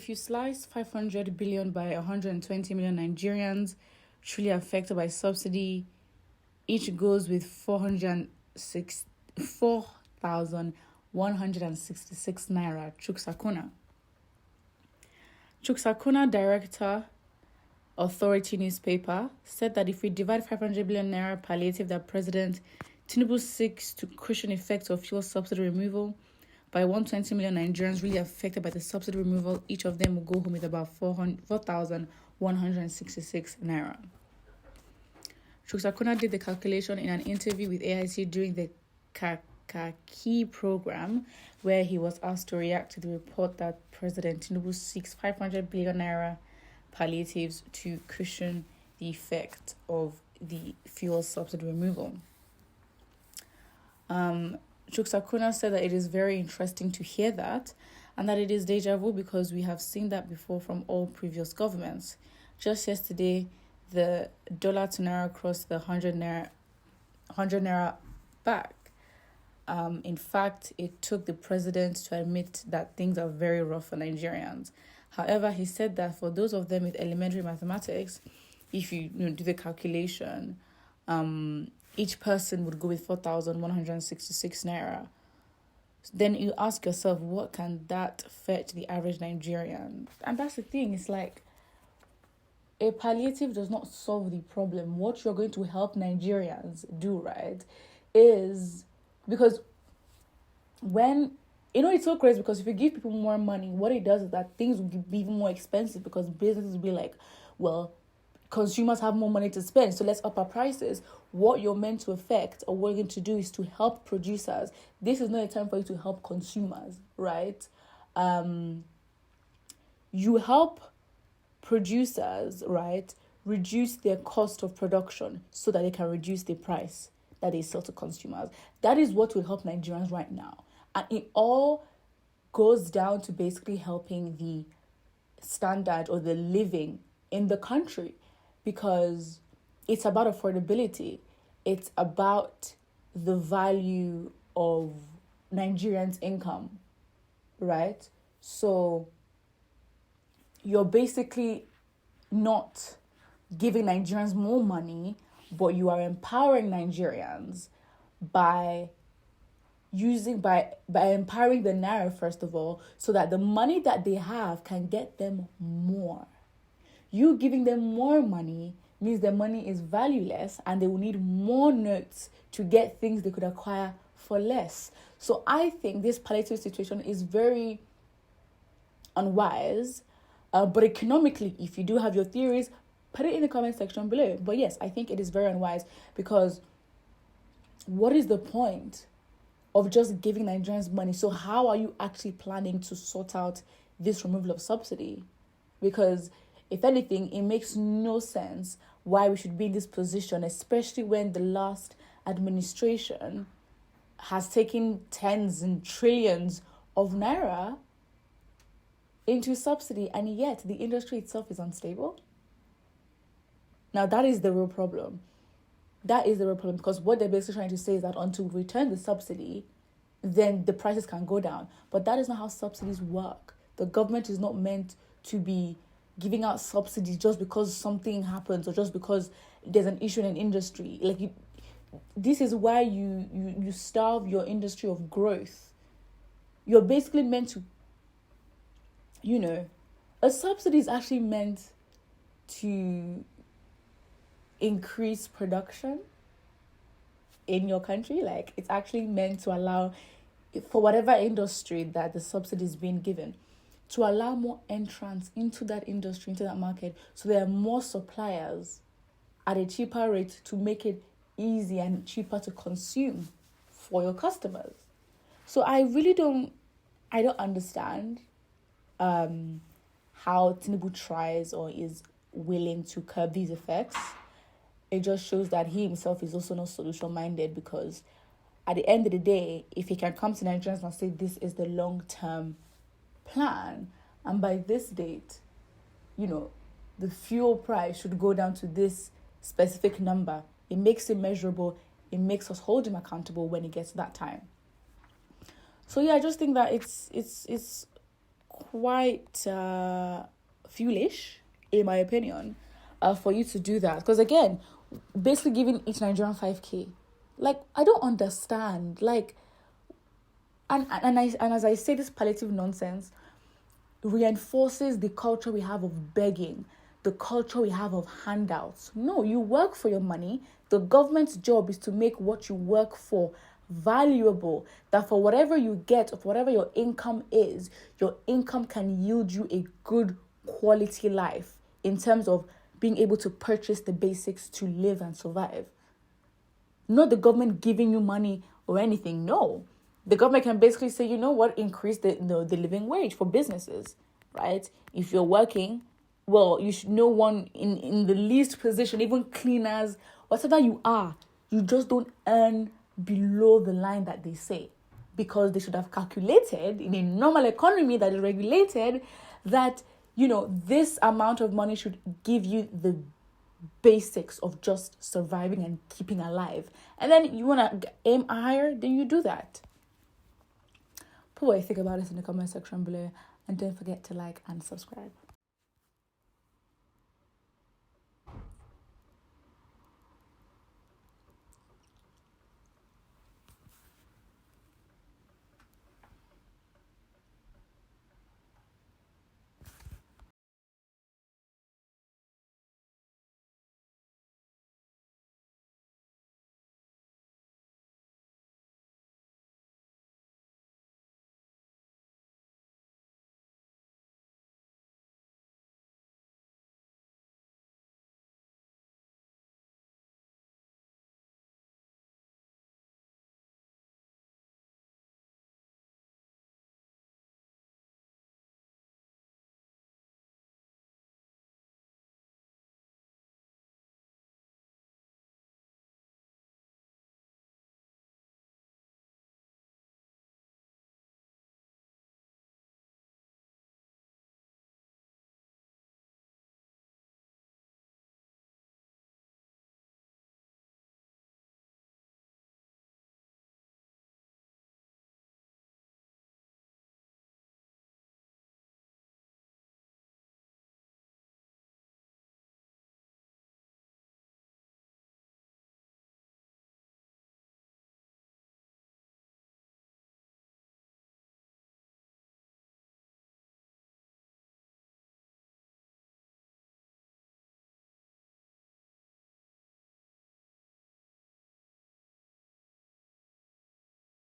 if you slice 500 billion by 120 million Nigerians truly affected by subsidy, each goes with 4,166 naira. Chuksakuna director, Authority newspaper, said that if we divide 500 billion naira palliative that President Tinubu seeks to cushion effects of fuel subsidy removal by 120 million Nigerians really affected by the subsidy removal, each of them will go home with about 4,166 naira. Chuksakuna did the calculation in an interview with AIT during the Kakaki program, where he was asked to react to the report that President Tinubu seeks 500 billion naira palliatives to cushion the effect of the fuel subsidy removal. Chuksakuna said that it is very interesting to hear that, and that it is deja vu because we have seen that before from all previous governments. Just yesterday, the dollar to naira crossed the 100 naira back. In fact, it took the president to admit that things are very rough for Nigerians. However, he said that for those of them with elementary mathematics, if you do the calculation, each person would go with 4,166 naira. Then you ask yourself, what can that fetch the average Nigerian? And that's the thing. It's like, a palliative does not solve the problem. What you're going to help Nigerians do, right, is because when, it's so crazy because if you give people more money, what it does is that things will be even more expensive because businesses will be like, well, consumers have more money to spend, so let's up our prices. What you're meant to affect or what you're going to do is to help producers. This is not a time for you to help consumers, right? You help producers, right, reduce their cost of production so that they can reduce the price that they sell to consumers. That is what will help Nigerians right now. And it all goes down to basically helping the standard or the living in the country, because it's about affordability. It's about the value of Nigerians' income, right? So you're basically not giving Nigerians more money, but you are empowering Nigerians by empowering the naira, first of all, so that the money that they have can get them more. You giving them more money means their money is valueless and they will need more notes to get things they could acquire for less. So I think this palliative situation is very unwise. But economically, if you do have your theories, put it in the comment section below. But yes, I think it is very unwise because what is the point of just giving Nigerians money? So how are you actually planning to sort out this removal of subsidy? Because if anything, it makes no sense why we should be in this position, especially when the last administration has taken tens and trillions of naira into subsidy, and yet the industry itself is unstable. Now, that is the real problem. That is the real problem, because what they're basically trying to say is that until we return the subsidy, then the prices can go down. But that is not how subsidies work. The government is not meant to be giving out subsidies just because something happens or just because there's an issue in an industry. This is why you starve your industry of growth. You're basically meant to, a subsidy is actually meant to increase production in your country. It's actually meant to allow, for whatever industry that the subsidy is being given, to allow more entrants into that industry, into that market, so there are more suppliers at a cheaper rate to make it easy and cheaper to consume for your customers. So I don't understand how Tinubu tries or is willing to curb these effects. It just shows that he himself is also not solution-minded, because at the end of the day, if he can come to Nigerians and say this is the long-term plan, and by this date, the fuel price should go down to this specific number, it makes it measurable, it makes us hold him accountable when it gets to that time. So yeah, I just think that it's quite foolish, in my opinion, for you to do that. Because again, basically giving each Nigerian 5K. Like, I don't understand. Like, and as I say, this palliative nonsense reinforces the culture we have of begging, the culture we have of handouts. No, you work for your money. The government's job is to make what you work for valuable, that for whatever you get, of whatever your income is, your income can yield you a good quality life in terms of being able to purchase the basics to live and survive. Not the government giving you money or anything. No. The government can basically say, you know what, increase the living wage for businesses, right? If you're working, well, you should know one in the least position, even cleaners, whatever you are, you just don't earn below the line that they say, because they should have calculated in a normal economy that is regulated that, you know, this amount of money should give you the basics of just surviving and keeping alive. And then you want to aim higher, then you do that. Put what you think about it in the comment section below, and don't forget to like and subscribe.